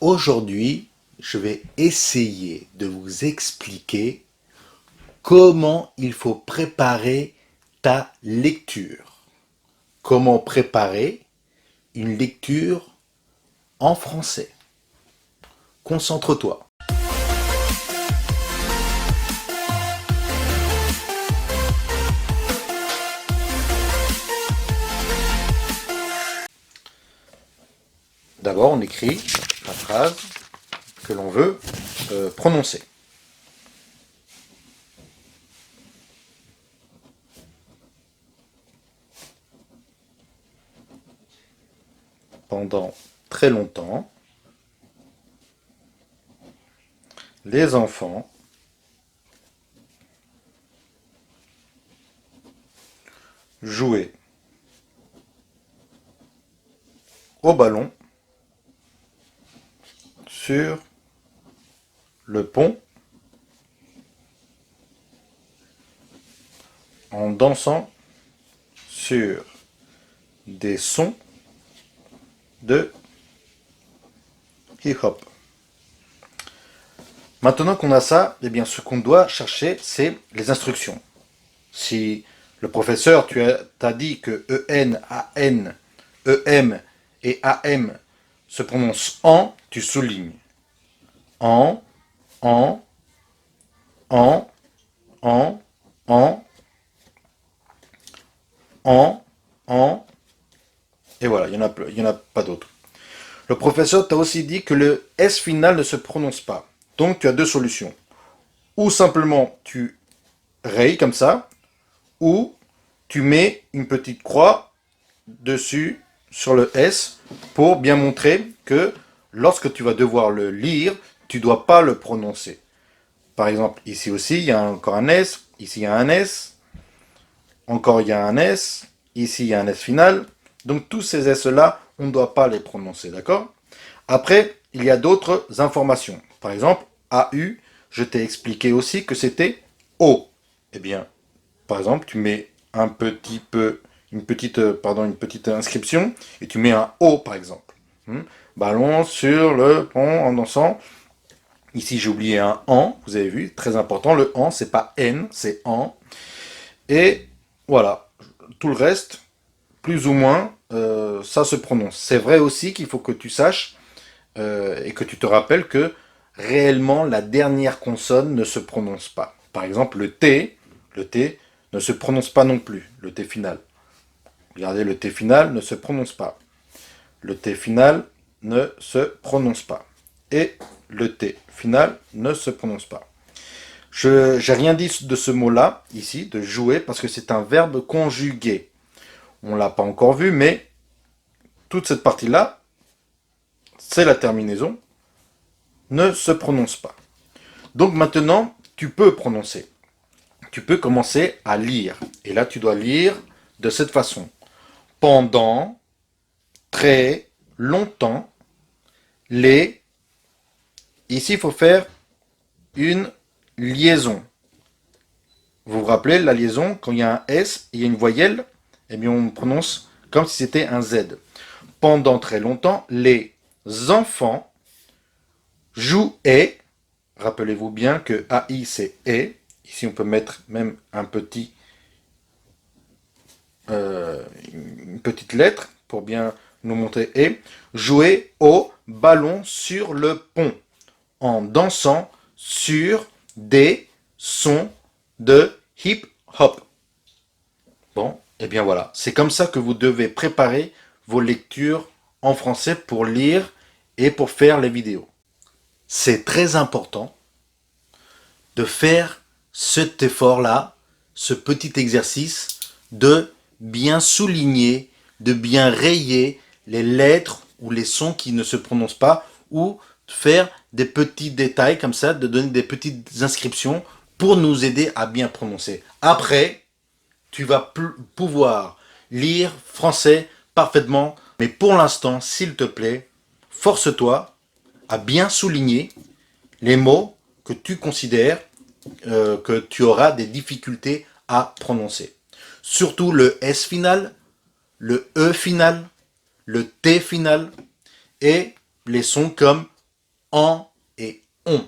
Aujourd'hui, je vais essayer de vous expliquer comment il faut préparer ta lecture. Comment préparer une lecture en français. Concentre-toi. D'abord, on écrit la phrase que l'on veut prononcer. Pendant très longtemps, les enfants jouaient au ballon sur le pont en dansant sur des sons de hip-hop. Maintenant qu'on a ça, eh bien, ce qu'on doit chercher, c'est les instructions. Si le professeur t'a dit que EN, AN, EM et AM se prononcent en, tu soulignes. En, en, en, en, en, en, et voilà, il y en a pas d'autres. Le professeur t'a aussi dit que le S final ne se prononce pas. Donc tu as deux solutions. Ou simplement tu rayes comme ça, ou tu mets une petite croix dessus sur le S pour bien montrer que lorsque tu vas devoir le lire, tu ne dois pas le prononcer. Par exemple, ici aussi, il y a encore un S, ici il y a un S, encore il y a un S, ici il y a un S final. Donc tous ces S-là, on ne doit pas les prononcer, d'accord? Après, il y a d'autres informations. Par exemple, AU, je t'ai expliqué aussi que c'était O. Eh bien, par exemple, tu mets une petite inscription et tu mets un O, par exemple. Ballon sur le pont en dansant. Ici, j'ai oublié un en, vous avez vu, très important. Le en, c'est pas N, c'est en. Et voilà, tout le reste, plus ou moins, ça se prononce. C'est vrai aussi qu'il faut que tu saches et que tu te rappelles que réellement la dernière consonne ne se prononce pas. Par exemple, le T ne se prononce pas non plus, le T final. Regardez, le T final ne se prononce pas. Le T final ne se prononce pas. Et le T final ne se prononce pas. Je n'ai rien dit de ce mot-là, ici, de jouer, parce que c'est un verbe conjugué. On ne l'a pas encore vu, mais toute cette partie-là, c'est la terminaison, ne se prononce pas. Donc maintenant, tu peux prononcer. Tu peux commencer à lire. Et là, tu dois lire de cette façon. Pendant très longtemps, les... Ici, il faut faire une liaison. Vous vous rappelez, la liaison, quand il y a un S et il y a une voyelle, eh bien, on prononce comme si c'était un Z. Pendant très longtemps, les enfants jouaient. Rappelez-vous bien que AI, c'est et. Ici, on peut mettre même une petite lettre pour bien nous montrer et. Jouer au ballon sur le pont en dansant sur des sons de hip-hop. Bon, et bien voilà, c'est comme ça que vous devez préparer vos lectures en français pour lire et pour faire les vidéos. C'est très important de faire cet effort-là, ce petit exercice de bien souligner, de bien rayer les lettres ou les sons qui ne se prononcent pas ou faire des petits détails comme ça, de donner des petites inscriptions pour nous aider à bien prononcer. Après, tu vas pouvoir lire français parfaitement, mais pour l'instant, s'il te plaît, force-toi à bien souligner les mots que tu considères que tu auras des difficultés à prononcer. Surtout le S final, le E final, le T final et les sons comme en et on.